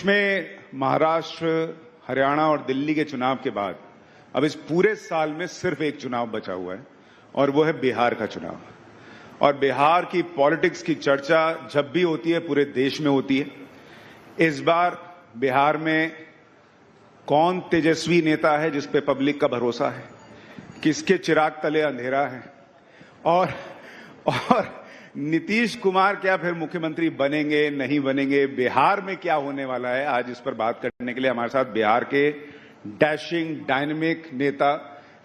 में महाराष्ट्र, हरियाणा और दिल्ली के चुनाव के बाद अब इस पूरे साल में सिर्फ एक चुनाव बचा हुआ है और वो है बिहार का चुनाव। और बिहार की पॉलिटिक्स की चर्चा जब भी होती है पूरे देश में होती है। इस बार बिहार में कौन तेजस्वी नेता है जिस पे पब्लिक का भरोसा है, किसके चिराग तले अंधेरा है, और नीतीश कुमार क्या फिर मुख्यमंत्री बनेंगे नहीं बनेंगे, बिहार में क्या होने वाला है। आज इस पर बात करने के लिए हमारे साथ बिहार के डैशिंग डायनेमिक नेता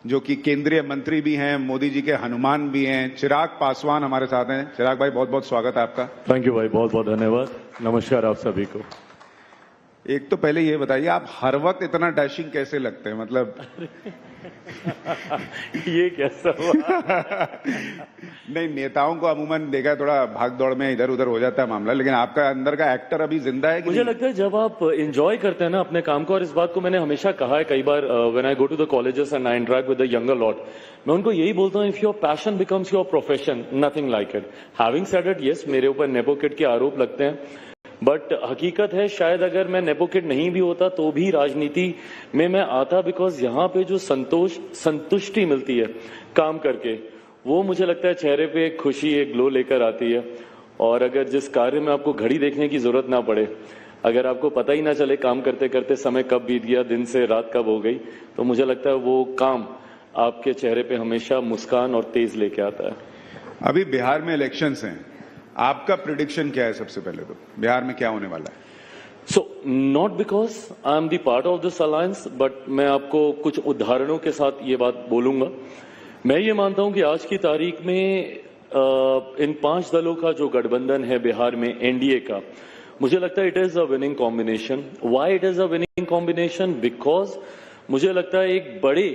जो कि केंद्रीय मंत्री भी हैं, मोदी जी के हनुमान भी हैं, चिराग पासवान हमारे साथ हैं। चिराग भाई बहुत बहुत स्वागत है आपका। थैंक यू भाई, बहुत बहुत धन्यवाद। नमस्कार आप सभी को। एक तो पहले ये बताइए, आप हर वक्त इतना डैशिंग कैसे लगते हैं, मतलब ये कैसा हुआ? नहीं, नेताओं को अमूमन देखा थोड़ा भाग दौड़ में इधर उधर हो जाता है मामला, लेकिन आपका अंदर का एक्टर अभी जिंदा है कि मुझे लगता है जब आप एंजॉय करते हैं ना अपने काम को, और इस बात को मैंने हमेशा कहा है कई बार when I go to the colleges and I interact with the younger lot, मैं उनको यही बोलता हूँ, if your passion becomes your profession nothing like it. Having said it, yes मेरे ऊपर नेपो किड के आरोप लगते हैं, बट हकीकत है शायद अगर मैं नेपो किड नहीं भी होता तो भी राजनीति में मैं आता, बिकॉज यहाँ पे जो संतुष्टि मिलती है काम करके, वो मुझे लगता है चेहरे पे एक खुशी, एक ग्लो लेकर आती है। और अगर जिस कार्य में आपको घड़ी देखने की जरूरत ना पड़े, अगर आपको पता ही ना चले काम करते करते समय कब बीत गया, दिन से रात कब हो गई, तो मुझे लगता है वो काम आपके चेहरे पे हमेशा मुस्कान और तेज लेके आता है। अभी बिहार में इलेक्शंस हैं, आपका प्रिडिक्शन क्या है? सबसे पहले तो बिहार में क्या होने वाला है? So not because I am the part of this alliance, but मैं आपको कुछ उदाहरणों के साथ ये बात बोलूंगा। मैं ये मानता हूं कि आज की तारीख में इन 5 दलों का जो गठबंधन है बिहार में, एनडीए का, मुझे लगता है it is a winning combination. Why it is a winning combination? Because मुझे लगता है एक बड़े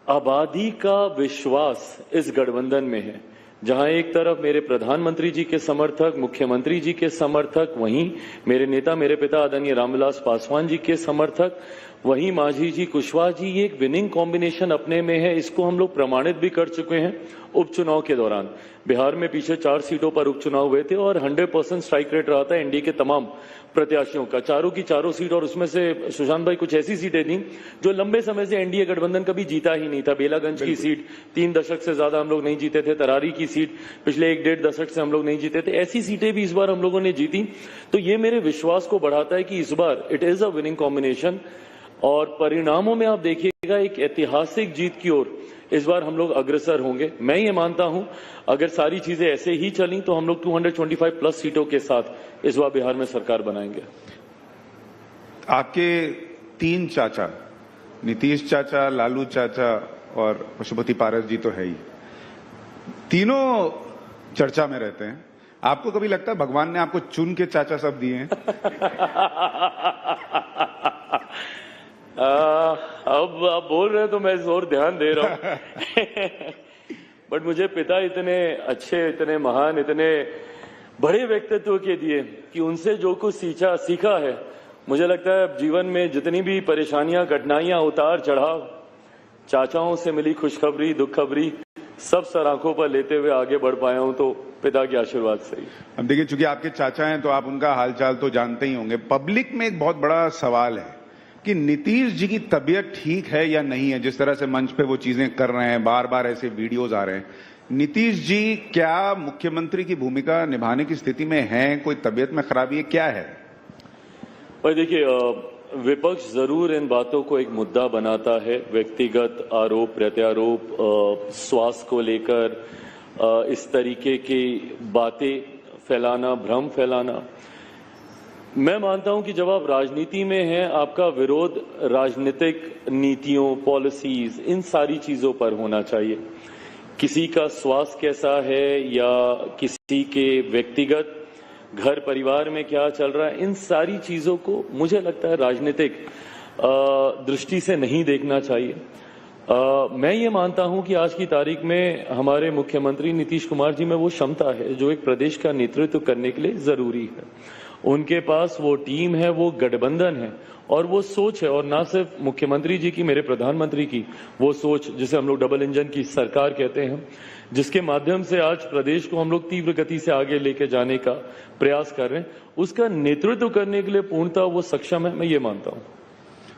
आबादी का विश्वास इस गठबंधन में है, जहां एक तरफ मेरे प्रधानमंत्री जी के समर्थक, मुख्यमंत्री जी के समर्थक, वहीं मेरे नेता, मेरे पिता आदरणीय रामविलास पासवान जी के समर्थक, वहीं मांझी जी, कुशवाहा जी, ये एक विनिंग कॉम्बिनेशन अपने में है। इसको हम लोग प्रमाणित भी कर चुके हैं उपचुनाव के दौरान। बिहार में पीछे 4 सीटों पर उपचुनाव हुए थे और 100% स्ट्राइक रेट रहा था एनडीए के तमाम प्रत्याशियों का, चारों की चारों सीट। और उसमें से सुशांत भाई कुछ ऐसी सीटें थी जो लंबे समय से एनडीए गठबंधन कभी जीता ही नहीं था। बेलागंज की सीट 3 दशक से ज्यादा हम लोग नहीं जीते थे, तरारी की सीट पिछले 1-1.5 दशक से हम लोग नहीं जीते थे। ऐसी सीटें भी इस बार हम लोगों ने जीती, तो ये मेरे विश्वास को बढ़ाता है कि इस बार it is a winning combination. और परिणामों में आप देखिएगा एक ऐतिहासिक जीत की ओर इस बार हम लोग अग्रसर होंगे। मैं ये मानता हूं अगर सारी चीजें ऐसे ही चली तो हम लोग 225 प्लस सीटों के साथ इस बार बिहार में सरकार बनाएंगे। आपके 3 चाचा, नीतीश चाचा, लालू चाचा और पशुपति पारस जी तो है ही, तीनों चर्चा में रहते हैं। आपको कभी लगता है भगवान ने आपको चुन के चाचा सब दिए हैं? अब आप बोल रहे हैं तो मैं जोर ध्यान दे रहा हूं बट मुझे पिता इतने अच्छे, इतने महान, इतने बड़े व्यक्तित्व के दिए कि उनसे जो कुछ सीखा है, मुझे लगता है जीवन में जितनी भी परेशानियां, कठिनाइयां, उतार चढ़ाव, चाचाओं से मिली खुशखबरी, दुख खबरी, सब सर आंखों पर लेते हुए आगे बढ़ पाया हूं, तो पिता के आशीर्वाद से ही। अब देखिए, चूंकि आपके चाचा हैं तो आप उनका हालचाल तो जानते ही होंगे। पब्लिक में एक बहुत बड़ा सवाल है कि नीतीश जी की तबीयत ठीक है या नहीं है। जिस तरह से मंच पे वो चीजें कर रहे हैं, बार बार ऐसे वीडियोस आ रहे हैं, नीतीश जी क्या मुख्यमंत्री की भूमिका निभाने की स्थिति में हैं? कोई तबीयत में खराबी है, क्या है? भाई देखिए, विपक्ष जरूर इन बातों को एक मुद्दा बनाता है, व्यक्तिगत आरोप प्रत्यारोप, स्वास्थ्य को लेकर इस तरीके की बातें फैलाना, भ्रम फैलाना। मैं मानता हूं कि जब आप राजनीति में हैं, आपका विरोध राजनीतिक नीतियों, पॉलिसीज, इन सारी चीजों पर होना चाहिए। किसी का स्वास्थ्य कैसा है या किसी के व्यक्तिगत घर परिवार में क्या चल रहा है, इन सारी चीजों को मुझे लगता है राजनीतिक दृष्टि से नहीं देखना चाहिए। मैं ये मानता हूं कि आज की तारीख में हमारे मुख्यमंत्री नीतीश कुमार जी में वो क्षमता है जो एक प्रदेश का नेतृत्व करने के लिए जरूरी है। उनके पास वो टीम है, वो गठबंधन है और वो सोच है। और ना सिर्फ मुख्यमंत्री जी की, मेरे प्रधानमंत्री की वो सोच, जिसे हम लोग डबल इंजन की सरकार कहते हैं, जिसके माध्यम से आज प्रदेश को हम लोग तीव्र गति से आगे लेके जाने का प्रयास कर रहे हैं, उसका नेतृत्व करने के लिए पूर्णतः वो सक्षम है, मैं ये मानता हूं।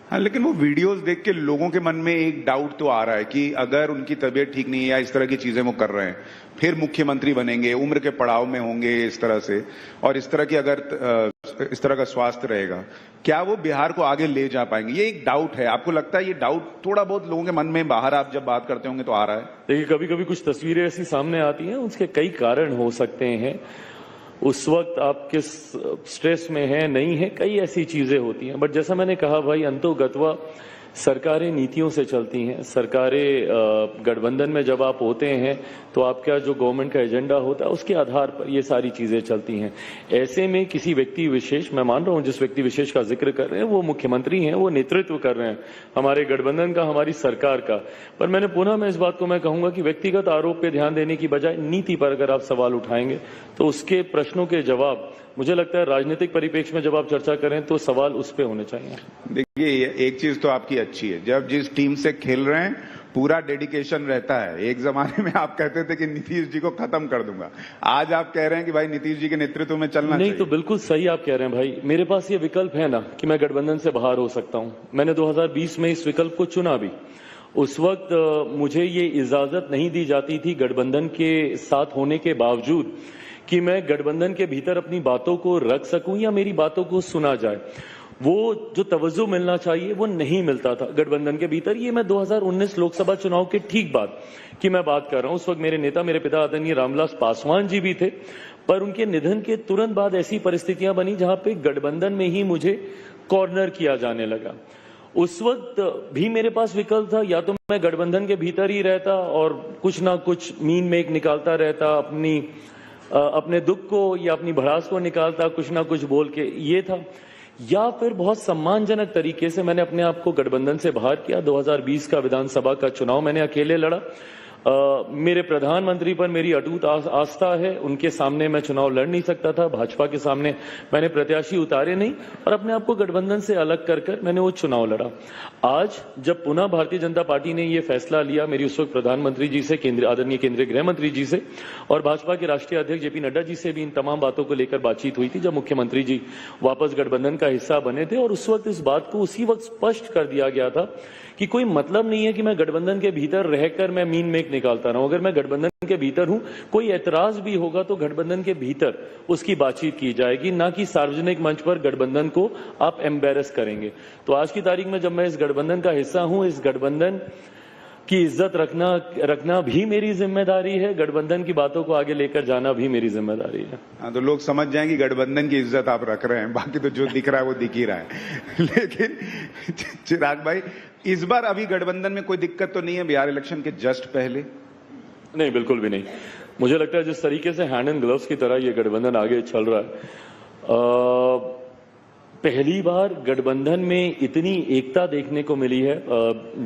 हाँ, लेकिन वो वीडियोस देख के लोगों के मन में एक डाउट तो आ रहा है कि अगर उनकी तबीयत ठीक नहीं है या इस तरह की चीजें वो कर रहे हैं, फिर मुख्यमंत्री बनेंगे, उम्र के पड़ाव में होंगे इस तरह से, और इस तरह की अगर इस तरह का स्वास्थ्य रहेगा, क्या वो बिहार को आगे ले जा पाएंगे? ये एक डाउट है। आपको लगता है ये डाउट थोड़ा बहुत लोगों के मन में बाहर आप जब बात करते होंगे तो आ रहा है? देखिए, कभी कभी कुछ तस्वीरें ऐसी सामने आती हैं, उसके कई कारण हो सकते हैं। उस वक्त आप किस स्ट्रेस में हैं, नहीं है, कई ऐसी चीजें होती हैं। बट जैसा मैंने कहा भाई, अंतोगत्वा सरकारें नीतियों से चलती हैं। सरकारें गठबंधन में जब आप होते हैं तो आपका जो गवर्नमेंट का एजेंडा होता है उसके आधार पर ये सारी चीजें चलती हैं। ऐसे में किसी व्यक्ति विशेष, मैं मान रहा हूं जिस व्यक्ति विशेष का जिक्र कर रहे हैं वो मुख्यमंत्री हैं, वो नेतृत्व कर रहे हैं हमारे गठबंधन का, हमारी सरकार का। पर मैंने पुनः मैं इस बात को मैं कहूंगा कि व्यक्तिगत आरोप पे ध्यान देने की बजाय नीति पर अगर आप सवाल उठाएंगे तो उसके प्रश्नों के जवाब, मुझे लगता है राजनीतिक परिप्रेक्ष्य में जब आप चर्चा करें तो सवाल उस पे होने चाहिए। देखिए, एक चीज तो आपकी अच्छी है, जब जिस टीम से खेल रहे हैं पूरा डेडिकेशन रहता है। एक जमाने में आप कहते थे कि नीतीश जी को खत्म कर दूंगा, आज आप कह रहे हैं कि भाई नीतीश जी के नेतृत्व में चलना नहीं चाहिए। तो बिल्कुल सही आप कह रहे हैं भाई। मेरे पास ये विकल्प है ना कि मैं गठबंधन से बाहर हो सकता हूं। मैंने 2020 में इस विकल्प को चुना भी। उस वक्त मुझे ये इजाजत नहीं दी जाती थी गठबंधन के साथ होने के बावजूद कि मैं गठबंधन के भीतर अपनी बातों को रख सकूं या मेरी बातों को सुना जाए। वो जो तवज्जो मिलना चाहिए वो नहीं मिलता था गठबंधन के भीतर। ये मैं 2019 लोकसभा चुनाव के ठीक बाद की मैं बात कर रहा हूं। उस वक्त मेरे नेता, मेरे पिता आदरणीय रामविलास पासवान जी भी थे, पर उनके निधन के तुरंत बाद ऐसी परिस्थितियां बनी जहां पे गठबंधन में ही मुझे कॉर्नर किया जाने लगा। उस वक्त भी मेरे पास विकल्प था, या तो मैं गठबंधन के भीतर ही रहता और कुछ ना कुछ मीन मेक निकालता रहता, अपने दुख को या अपनी भड़ास को निकालता कुछ ना कुछ बोल के, ये था। या फिर बहुत सम्मानजनक तरीके से मैंने अपने आप को गठबंधन से बाहर किया। 2020 का विधानसभा का चुनाव मैंने अकेले लड़ा। मेरे प्रधानमंत्री पर मेरी अटूट आस्था है, उनके सामने मैं चुनाव लड़ नहीं सकता था, भाजपा के सामने मैंने प्रत्याशी उतारे नहीं और अपने आप को गठबंधन से अलग कर मैंने वो चुनाव लड़ा। आज जब पुनः भारतीय जनता पार्टी ने ये फैसला लिया, मेरी उस वक्त प्रधानमंत्री जी से, आदरणीय केंद्रीय गृह मंत्री जी से और भाजपा के राष्ट्रीय अध्यक्ष जेपी नड्डा जी से भी इन तमाम बातों को लेकर बातचीत हुई थी जब मुख्यमंत्री जी वापस गठबंधन का हिस्सा बने थे। और उस वक्त इस बात को उसी वक्त स्पष्ट कर दिया गया था कि कोई मतलब नहीं है कि मैं गठबंधन के भीतर रहकर मैं मीन मेक निकालता रहूं। अगर मैं गठबंधन के भीतर हूं, कोई ऐतराज भी होगा तो गठबंधन के भीतर उसकी बातचीत की जाएगी, ना कि सार्वजनिक मंच पर गठबंधन को आप एम्बेरस करेंगे। तो आज की तारीख में जब मैं इस गठबंधन का हिस्सा हूं, इस गठबंधन की इज्जत रखना भी मेरी जिम्मेदारी है, गठबंधन की बातों को आगे लेकर जाना भी मेरी जिम्मेदारी है। हाँ, तो लोग समझ जाएंगे गठबंधन की इज्जत आप रख रहे हैं, बाकी तो जो दिख रहा है वो दिख ही रहा है। लेकिन चिराग भाई, इस बार अभी गठबंधन में कोई दिक्कत तो नहीं है बिहार इलेक्शन के जस्ट पहले? नहीं, बिल्कुल भी नहीं। मुझे लगता है जिस तरीके से हैंड एंड ग्लव्स की तरह ये गठबंधन आगे चल रहा है, पहली बार गठबंधन में इतनी एकता देखने को मिली है।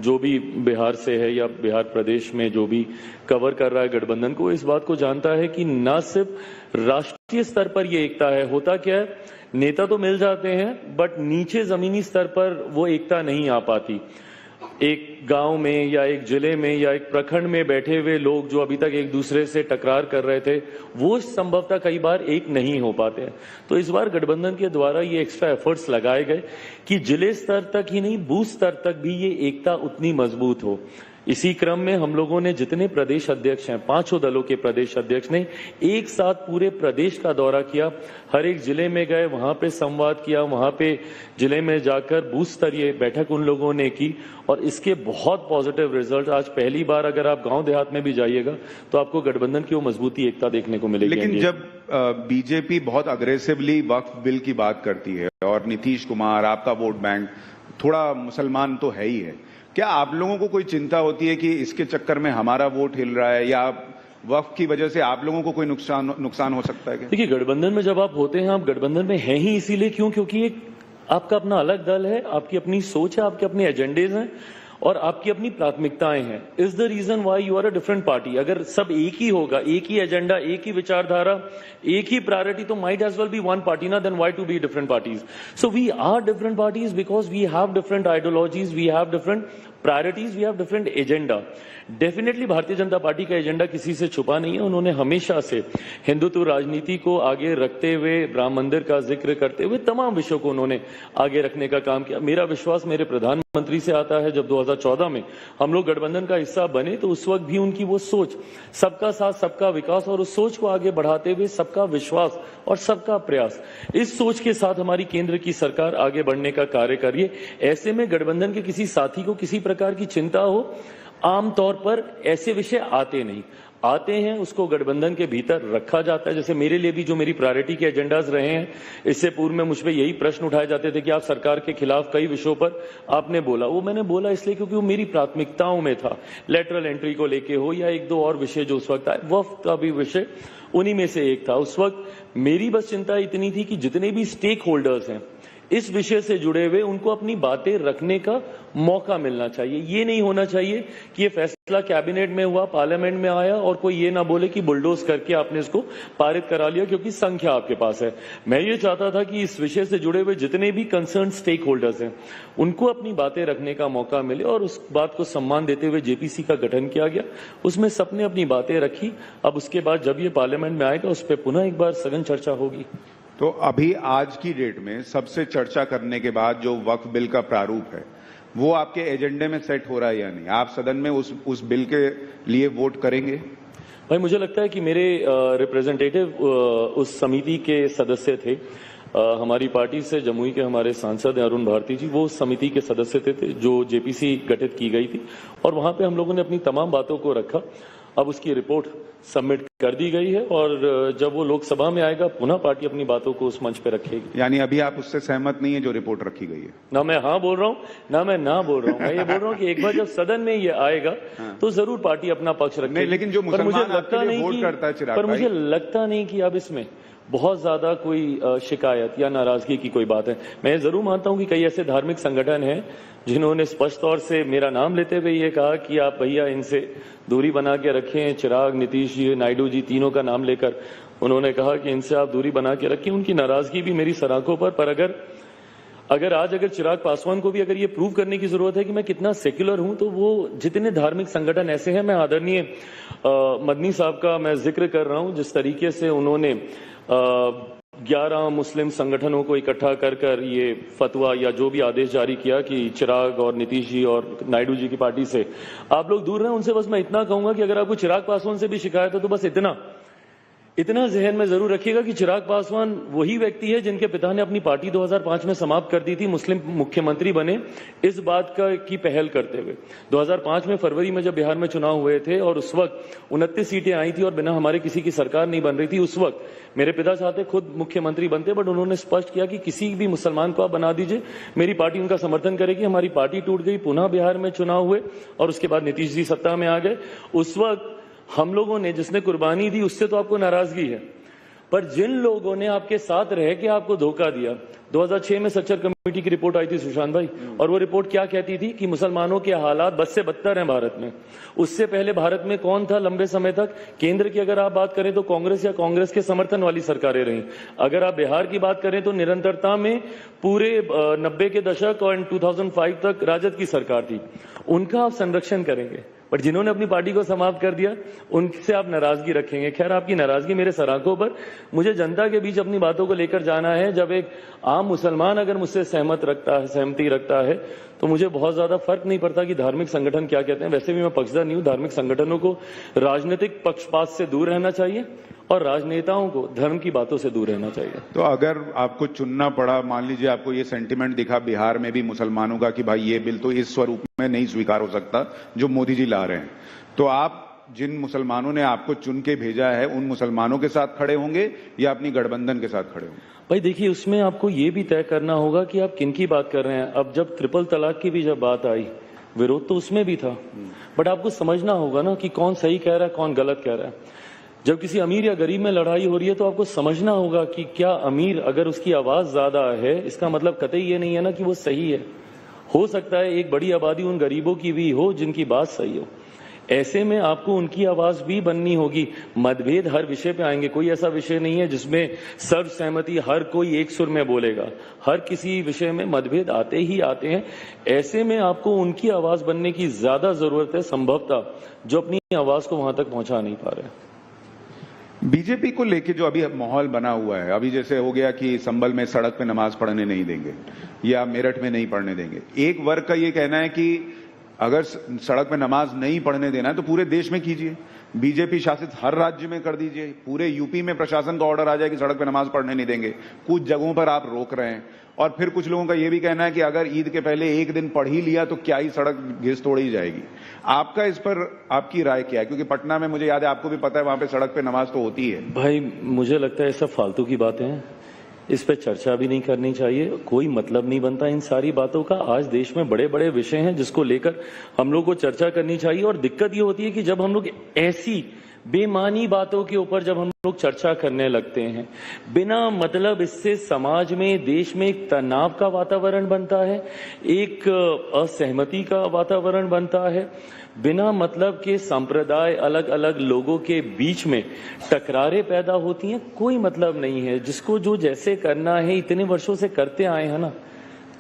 जो भी बिहार से है या बिहार प्रदेश में जो भी कवर कर रहा है गठबंधन को, इस बात को जानता है कि न सिर्फ राष्ट्रीय स्तर पर ये एकता है, होता क्या है, नेता तो मिल जाते हैं बट नीचे जमीनी स्तर पर वो एकता नहीं आ पाती। एक गांव में या एक जिले में या एक प्रखंड में बैठे हुए लोग जो अभी तक एक दूसरे से टकरार कर रहे थे, वो संभवतः कई बार एक नहीं हो पाते हैं। तो इस बार गठबंधन के द्वारा ये एक्स्ट्रा एफर्ट्स लगाए गए कि जिले स्तर तक ही नहीं, बूथ स्तर तक भी ये एकता उतनी मजबूत हो। इसी क्रम में हम लोगों ने जितने प्रदेश अध्यक्ष हैं, 5 दलों के प्रदेश अध्यक्ष ने एक साथ पूरे प्रदेश का दौरा किया, हर एक जिले में गए, वहां पे संवाद किया, वहां पे जिले में जाकर बूथ स्तरीय बैठक उन लोगों ने की और इसके बहुत पॉजिटिव रिजल्ट। आज पहली बार अगर आप गांव देहात में भी जाइएगा तो आपको गठबंधन की वो मजबूती, एकता देखने को मिलेगी। लेकिन जब बीजेपी बहुत अग्रेसिवली वक्फ बिल की बात करती है और नीतीश कुमार, आपका वोट बैंक थोड़ा मुसलमान तो है ही है, क्या आप लोगों को कोई चिंता होती है कि इसके चक्कर में हमारा वोट हिल रहा है या वक्फ की वजह से आप लोगों को कोई नुकसान हो सकता है? देखिए, गठबंधन में जब आप होते हैं, आप गठबंधन में हैं ही इसीलिए क्योंकि एक आपका अपना अलग दल है, आपकी अपनी सोच है, आपके अपने एजेंडेज हैं और आपकी अपनी प्राथमिकताएं हैं। Is the reason why you are a different party. अगर सब एक ही होगा, एक ही एजेंडा, एक ही विचारधारा, एक ही प्रायोरिटी, तो might as well be one party ना, then why to be different parties. So we are different parties because we have different ideologies, we have different priorities, we have different agenda. Definitely Bharatiya Janata party का agenda किसी से छुपा नहीं है। उन्होंने हमेशा से हिंदुत्व राजनीति को आगे रखते हुए, राम मंदिर का जिक्र करते हुए तमाम विषयों को उन्होंने आगे रखने का काम किया। मेरा विश्वास मेरे प्रधानमंत्री से आता है। जब 2014 में हम लोग गठबंधन का हिस्सा बने तो उस वक्त भी उनकी वो सोच, सबका साथ सबका विकास, और उस सोच को आगे बढ़ाते हुए सबका विश्वास और सबका प्रयास, इस सोच के साथ हमारी केंद्र की सरकार आगे बढ़ने का कार्य कर रही है। ऐसे में गठबंधन के किसी साथी को किसी प्रकार की चिंता हो, आमतौर पर ऐसे विषय आते नहीं, आते हैं उसको गठबंधन के भीतर रखा जाता है। जैसे मेरे लिए भी जो मेरी प्रायोरिटी के एजेंडाज रहे हैं, इससे पूर्व में मुझ पे यही प्रश्न उठाए जाते थे कि आप सरकार के खिलाफ कई विषयों पर आपने बोला। वो मैंने बोला इसलिए क्योंकि वो मेरी प्राथमिकताओं में था। लेटरल एंट्री को लेके हो या एक दो और विषय जो उस वक्त आए, वक्फ का भी विषय उन्हीं में से एक था। उस वक्त मेरी बस चिंता इतनी थी कि जितने भी स्टेक होल्डर्स हैं इस विषय से जुड़े हुए, उनको अपनी बातें रखने का मौका मिलना चाहिए। ये नहीं होना चाहिए कि ये फैसला कैबिनेट में हुआ, पार्लियामेंट में आया और कोई ये ना बोले कि बुलडोज करके आपने इसको पारित करा लिया क्योंकि संख्या आपके पास है। मैं ये चाहता था कि इस विषय से जुड़े हुए जितने भी कंसर्न स्टेक होल्डर्स हैं उनको अपनी बातें रखने का मौका मिले, और उस बात को सम्मान देते हुए जेपीसी का गठन किया गया। उसमें सबने अपनी बातें रखी। अब उसके बाद जब ये पार्लियामेंट में आएगा उस पर पुनः एक बार सघन चर्चा होगी। तो अभी आज की डेट में सबसे चर्चा करने के बाद जो वक्फ बिल का प्रारूप है वो आपके एजेंडे में सेट हो रहा है या नहीं? आप सदन में उस बिल के लिए वोट करेंगे? भाई मुझे लगता है कि मेरे रिप्रेजेंटेटिव उस समिति के सदस्य थे। हमारी पार्टी से जमुई के हमारे सांसद हैं अरुण भारती जी, वो समिति के सदस्य थे जो जेपीसी गठित की गई थी, और वहां पे हम लोगों ने अपनी तमाम बातों को रखा। अब उसकी रिपोर्ट सबमिट कर दी गई है और जब वो लोकसभा में आएगा पुनः पार्टी अपनी बातों को उस मंच पे रखेगी। यानी अभी आप उससे सहमत नहीं है जो रिपोर्ट रखी गई है? ना मैं हाँ बोल रहा हूँ ना मैं ना बोल रहा हूँ। मैं ये बोल रहा हूँ कि एक बार जब सदन में ये आएगा तो जरूर पार्टी अपना पक्ष रखेगी। नहीं, लेकिन जो मुसलमान आपके लिए वोट करता है चिराग भाई, पर मुझे लगता नहीं कि अब इसमें बहुत ज्यादा कोई शिकायत या नाराजगी की कोई बात है। मैं जरूर मानता हूं कि कई ऐसे धार्मिक संगठन हैं जिन्होंने स्पष्ट तौर से मेरा नाम लेते हुए ये कहा कि आप भैया इनसे दूरी बना के रखें। चिराग, नीतीश जी, नायडू जी, तीनों का नाम लेकर उन्होंने कहा कि इनसे आप दूरी बना के रखें। उनकी नाराजगी भी मेरी सराखों पर अगर आज चिराग पासवान को भी अगर ये प्रूव करने की जरूरत है कि मैं कितना सेक्युलर हूं, तो वो जितने धार्मिक संगठन ऐसे हैं, मैं आदरणीय मदनी साहब का मैं जिक्र कर रहा हूं, जिस तरीके से उन्होंने 11 मुस्लिम संगठनों को इकट्ठा कर ये फतवा या जो भी आदेश जारी किया कि चिराग और नीतीश जी और नायडू जी की पार्टी से आप लोग दूर रहें। उनसे बस मैं इतना कहूंगा कि अगर आपको चिराग पासवान से भी शिकायत हो तो बस इतना जहन में जरूर रखिएगा कि चिराग पासवान वही व्यक्ति है जिनके पिता ने अपनी पार्टी 2005 में समाप्त कर दी थी, मुस्लिम मुख्यमंत्री बने इस बात की पहल करते हुए। 2005 में फरवरी में जब बिहार में चुनाव हुए थे और उस वक्त 29 सीटें आई थी और बिना हमारे किसी की सरकार नहीं बन रही थी, उस वक्त मेरे पिता चाहते खुद मुख्यमंत्री बनते, बट उन्होंने स्पष्ट किया कि किसी भी मुसलमान को आप बना दीजिए, मेरी पार्टी उनका समर्थन करेगी। हमारी पार्टी टूट गई, पुनः बिहार में चुनाव हुए और उसके बाद नीतीश जी सत्ता में आ गए। उस वक्त हम लोगों ने जिसने कुर्बानी दी उससे तो आपको नाराजगी है, पर जिन लोगों ने आपके साथ रह के आपको धोखा दिया। 2006 में सच्चर कमेटी की रिपोर्ट आई थी सुशांत भाई, और वो रिपोर्ट क्या कहती थी कि मुसलमानों के हालात बद से बदतर हैं भारत में। उससे पहले भारत में कौन था लंबे समय तक? केंद्र की अगर आप बात करें तो कांग्रेस या कांग्रेस के समर्थन वाली सरकारें रहीं। अगर आप बिहार की बात करें तो निरंतरता में पूरे 90 के दशक और 2005 तक राजद की सरकार थी। उनका आप संरक्षण करेंगे, बट जिन्होंने अपनी पार्टी को समाप्त कर दिया उनसे आप नाराजगी रखेंगे। खैर, आपकी नाराजगी मेरे सराखों पर। मुझे जनता के बीच अपनी बातों को लेकर जाना है। जब एक आम मुसलमान अगर मुझसे सहमति रखता है तो मुझे बहुत ज्यादा फर्क नहीं पड़ता कि धार्मिक संगठन क्या कहते हैं। वैसे भी मैं पक्षधर नहीं हूं। धार्मिक संगठनों को राजनीतिक पक्षपात से दूर रहना चाहिए और राजनेताओं को धर्म की बातों से दूर रहना चाहिए। तो अगर आपको चुनना पड़ा, मान लीजिए आपको ये सेंटिमेंट दिखा बिहार में भी मुसलमानों का कि भाई ये बिल तो इस स्वरूप में नहीं स्वीकार हो सकता जो मोदी जी ला रहे हैं, तो आप जिन मुसलमानों ने आपको चुन के भेजा है उन मुसलमानों के साथ खड़े होंगे या अपनी गठबंधन के साथ खड़े होंगे? भाई देखिए, उसमें आपको ये भी तय करना होगा कि आप किन की बात कर रहे हैं। अब जब ट्रिपल तलाक की भी जब बात आई, विरोध तो उसमें भी था, बट आपको समझना होगा ना कि कौन सही कह रहा है कौन गलत कह रहा है। जब किसी अमीर या गरीब में लड़ाई हो रही है तो आपको समझना होगा कि क्या अमीर अगर उसकी आवाज ज्यादा है इसका मतलब कतई ये नहीं है ना कि वो सही है। हो सकता है एक बड़ी आबादी उन गरीबों की भी हो जिनकी बात सही हो। ऐसे में आपको उनकी आवाज भी बननी होगी। मतभेद हर विषय पे आएंगे, कोई ऐसा विषय नहीं है जिसमें सर्वसहमति हर कोई एक सुर में बोलेगा। हर किसी विषय में मतभेद आते ही आते हैं। ऐसे में आपको उनकी आवाज बनने की ज्यादा जरूरत है संभवतः, जो अपनी आवाज को वहां तक पहुंचा नहीं पा रहे। बीजेपी को लेके जो अभी माहौल बना हुआ है, अभी जैसे हो गया कि संभल में सड़क पे नमाज पढ़ने नहीं देंगे या मेरठ में नहीं पढ़ने देंगे। एक वर्ग का ये कहना है कि अगर सड़क पे नमाज नहीं पढ़ने देना है तो पूरे देश में कीजिए, बीजेपी शासित हर राज्य में कर दीजिए। पूरे यूपी में प्रशासन का ऑर्डर आ जाए कि सड़क पे नमाज पढ़ने नहीं देंगे। कुछ जगहों पर आप रोक रहे हैं। और फिर कुछ लोगों का यह भी कहना है कि अगर ईद के पहले एक दिन पढ़ ही लिया तो क्या ही सड़क घिस तोड़ी जाएगी। आपका इस पर आपकी राय क्या है? क्योंकि पटना में मुझे याद है, आपको भी पता है, वहां पे सड़क पे नमाज तो होती है। भाई मुझे लगता है ये सब फालतू की बातें हैं, इस पे चर्चा भी नहीं करनी चाहिए। कोई मतलब नहीं बनता इन सारी बातों का। आज देश में बड़े बड़े विषय हैं जिसको लेकर हम लोग को चर्चा करनी चाहिए। और दिक्कत ये होती है कि जब हम लोग ऐसी बेमानी बातों के ऊपर जब हम लोग चर्चा करने लगते हैं, बिना मतलब इससे समाज में, देश में एक तनाव का वातावरण बनता है, एक असहमति का वातावरण बनता है। बिना मतलब के संप्रदाय, अलग अलग लोगों के बीच में टकरारें पैदा होती हैं। कोई मतलब नहीं है। जिसको जो जैसे करना है इतने वर्षों से करते आए हैं ना,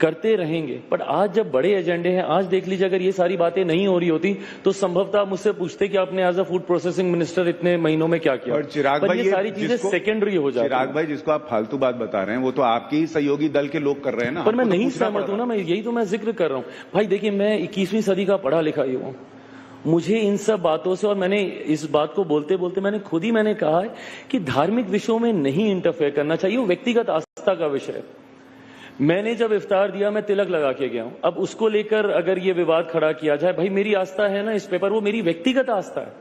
करते रहेंगे। पर आज जब बड़े एजेंडे हैं, आज देख लीजिए, अगर ये सारी बातें नहीं हो रही होती तो संभवतः आप मुझसे पूछते कि आपने as a food processing minister इतने महीनों में क्या किया। और चिराग भाई, ये सारी चीजें सेकेंडरी हो जाती हैं। चिराग भाई, जिसको आप फालतू बात बता रहे हैं वो तो आपके ही सहयोगी दल के लोग कर रहे हैं ना। पर मैं नहीं सहमत हूं ना, मैं यही तो मैं जिक्र कर रहा हूं। भाई देखिए, मैं 21वीं सदी का पढ़ा लिखा ही हूं। मुझे इन सब बातों से, और मैंने इस बात को बोलते बोलते मैंने कहा है कि धार्मिक विषयों में नहीं इंटरफेयर करना चाहिए। वो व्यक्तिगत आस्था का विषय है। मैंने जब इफ्तार दिया, मैं तिलक लगा के गया हूं। अब उसको लेकर अगर ये विवाद खड़ा किया जाए, भाई मेरी आस्था है ना इस पेपर, वो मेरी व्यक्तिगत आस्था है।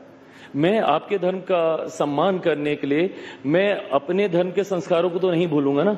मैं आपके धर्म का सम्मान करने के लिए मैं अपने धर्म के संस्कारों को तो नहीं भूलूंगा ना।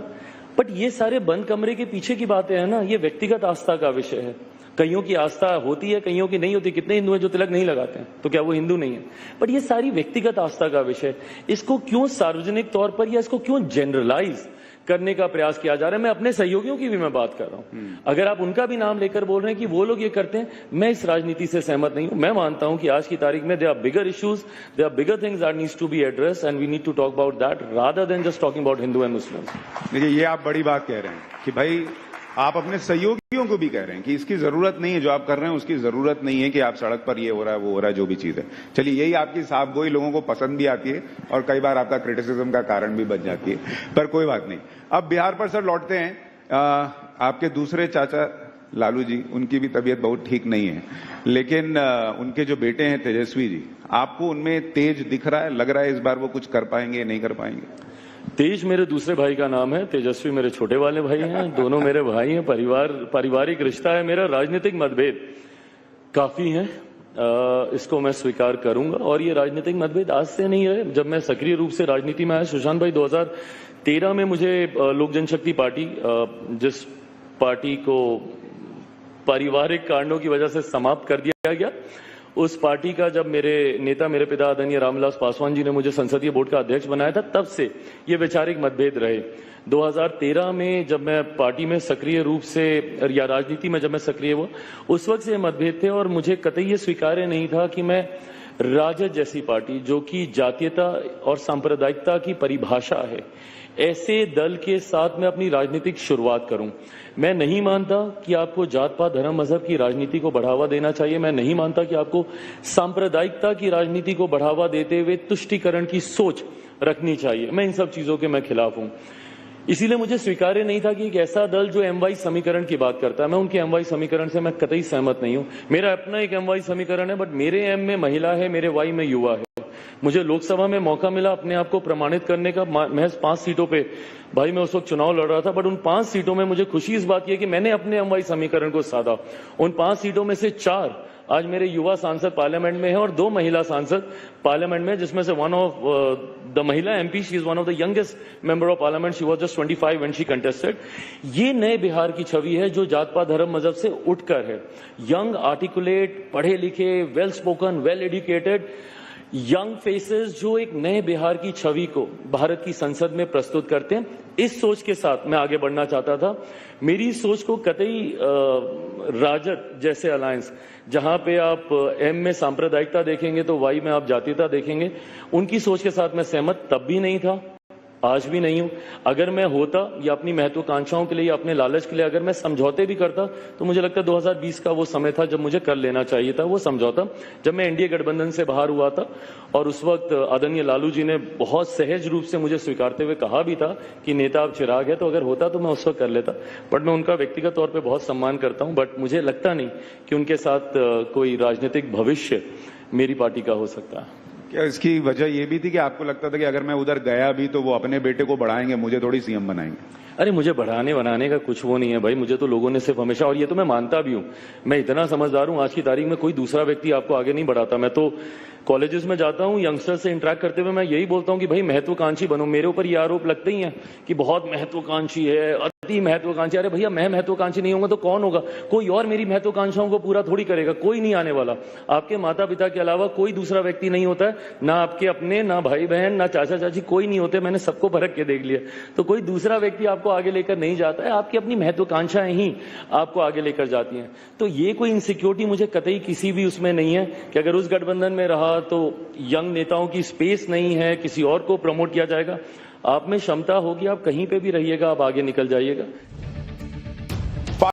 बट ये सारे बंद कमरे के पीछे की बातें हैं ना, ये व्यक्तिगत आस्था का विषय है। कईयों की आस्था होती है, कईयों की नहीं होती। कितने हिंदू हैं जो तिलक नहीं लगाते हैं, तो क्या वो हिंदू नहीं है? बट ये सारी व्यक्तिगत आस्था का विषय, इसको क्यों सार्वजनिक तौर पर या इसको क्यों जनरलाइज करने का प्रयास किया जा रहा है? मैं अपने सहयोगियों की भी मैं बात कर रहा हूं। अगर आप उनका भी नाम लेकर बोल रहे हैं कि वो लोग ये करते हैं, मैं इस राजनीति से सहमत नहीं हूं। मैं मानता हूं कि आज की तारीख में there are bigger issues, there are bigger things that needs to be addressed and we need to talk about that rather than just talking about Hindu and Muslims. देखिए, ये आप बड़ी बात कह रहे हैं कि भाई आप अपने सहयोगियों को भी कह रहे हैं कि इसकी जरूरत नहीं है, जो आप कर रहे हैं उसकी जरूरत नहीं है कि आप सड़क पर ये हो रहा है वो हो रहा है, जो भी चीज है। चलिए, यही आपकी साफगोई लोगों को पसंद भी आती है और कई बार आपका क्रिटिसिज्म का कारण भी बन जाती है, पर कोई बात नहीं। अब बिहार पर सर लौटते हैं। आपके दूसरे चाचा लालू जी, उनकी भी तबीयत बहुत ठीक नहीं है, लेकिन उनके जो बेटे हैं तेजस्वी जी, आपको उनमें तेज दिख रहा है? लग रहा है इस बार वो कुछ कर पाएंगे, नहीं कर पाएंगे? तेज मेरे दूसरे भाई का नाम है, तेजस्वी मेरे छोटे वाले भाई हैं। दोनों मेरे भाई हैं, पारिवारिक रिश्ता है मेरा। राजनीतिक मतभेद काफी हैं, इसको मैं स्वीकार करूंगा। और ये राजनीतिक मतभेद आज से नहीं रहे। जब मैं सक्रिय रूप से राजनीति में आया, सुशांत भाई, 2013 में मुझे लोक जनशक्ति पार्टी, जिस पार्टी को पारिवारिक कारणों की वजह से समाप्त कर दिया गया, उस पार्टी का जब मेरे नेता, मेरे पिता आदरणीय रामविलास पासवान जी ने मुझे संसदीय बोर्ड का अध्यक्ष बनाया था, तब से ये वैचारिक मतभेद रहे। 2013 में जब मैं पार्टी में सक्रिय रूप से, या राजनीति में जब मैं सक्रिय हुआ, उस वक्त से मतभेद थे। और मुझे कतई ये स्वीकार्य नहीं था कि मैं राजद जैसी पार्टी, जो कि जातीयता और सांप्रदायिकता की परिभाषा है, ऐसे दल के साथ मैं अपनी राजनीतिक शुरुआत करूं। मैं नहीं मानता कि आपको जात पात धर्म मजहब की राजनीति को बढ़ावा देना चाहिए। मैं नहीं मानता कि आपको सांप्रदायिकता की राजनीति को बढ़ावा देते हुए तुष्टीकरण की सोच रखनी चाहिए। मैं इन सब चीजों के मैं खिलाफ हूं। इसीलिए मुझे स्वीकार्य नहीं था कि एक ऐसा दल जो एमवाई समीकरण की बात करता है, मैं उनके एमवाई समीकरण से मैं कतई सहमत नहीं हूं। मेरा अपना एक एमवाई समीकरण है, बट मेरे एम में महिला है, मेरे वाई में युवा है। मुझे लोकसभा में मौका मिला अपने आप को प्रमाणित करने का, महज 5 सीटों पे। भाई मैं उस वक्त चुनाव लड़ रहा था, बट उन 5 सीटों में मुझे खुशी इस बात की है कि मैंने अपने एमवाई समीकरण को साधा। उन 5 सीटों में से 4 आज मेरे युवा सांसद पार्लियामेंट में है और 2 महिला सांसद पार्लियामेंट में, जिसमें से वन ऑफ द महिला MP, she is one of the youngest member of parliament, she was just 25 when she contested. ये नए बिहार की छवि है जो जात पात धर्म मजहब से उठकर है। यंग, आर्टिकुलेट, पढ़े लिखे, well spoken, well educated, young faces जो एक नए बिहार की छवि को भारत की संसद में प्रस्तुत करते हैं, इस सोच के साथ मैं आगे बढ़ना चाहता था। मेरी सोच को कतई राजद जैसे अलायंस, जहां पे आप एम में सांप्रदायिकता देखेंगे तो वाई में आप जातीयता देखेंगे, उनकी सोच के साथ मैं सहमत तब भी नहीं था, आज भी नहीं हूं। अगर मैं होता या अपनी महत्वाकांक्षाओं के लिए या अपने लालच के लिए अगर मैं समझौते भी करता तो मुझे लगता है 2020 का वो समय था जब मुझे कर लेना चाहिए था वो समझौता, जब मैं एनडीए गठबंधन से बाहर हुआ था। और उस वक्त आदरणीय लालू जी ने बहुत सहज रूप से मुझे स्वीकारते हुए कहा भी था कि नेता अब चिराग है, तो अगर होता तो मैं उस वक्त कर लेता। बट मैं उनका व्यक्तिगत तौर पर बहुत सम्मान करता हूं, बट मुझे लगता नहीं कि उनके साथ कोई राजनीतिक भविष्य मेरी पार्टी का हो सकता है। क्या इसकी वजह यह भी थी कि आपको लगता था कि अगर मैं उधर गया भी तो वो अपने बेटे को बढ़ाएंगे, मुझे थोड़ी सीएम बनाएंगे? अरे मुझे बढ़ाने बनाने का कुछ वो नहीं है भाई, मुझे तो लोगों ने सिर्फ हमेशा, और ये तो मैं मानता भी हूं, मैं इतना समझदार हूं, आज की तारीख में कोई दूसरा व्यक्ति आपको आगे नहीं बढ़ाता। मैं तो कॉलेजेस में जाता हूं, यंगस्टर से इंटरेक्ट करते हुए मैं यही बोलता हूं कि भाई महत्वाकांक्षी बनो। मेरे ऊपर ये आरोप लगते ही हैं कि बहुत महत्वाकांक्षी है, अति महत्वाकांक्षी। अरे भैया, मैं महत्वाकांक्षी नहीं होगा तो कौन होगा? कोई और मेरी महत्वाकांक्षाओं को पूरा थोड़ी करेगा, कोई नहीं आने वाला। आपके माता पिता के अलावा कोई दूसरा व्यक्ति नहीं होता है, ना आपके अपने, ना भाई बहन, ना चाचा चाची, कोई नहीं होते। मैंने सबको परख के देख लिया। तो कोई दूसरा व्यक्ति आपको आगे लेकर नहीं जाता है, आपकी अपनी महत्वाकांक्षाएं ही आपको आगे लेकर जाती हैं। तो ये कोई इनसिक्योरिटी मुझे कतई किसी भी उसमें नहीं है कि अगर उस गठबंधन में रहा तो यंग नेताओं की स्पेस नहीं है, किसी और को प्रमोट किया जाएगा। आप में क्षमता होगी, आप कहीं पे भी रहिएगा, आप आगे निकल जाइएगा।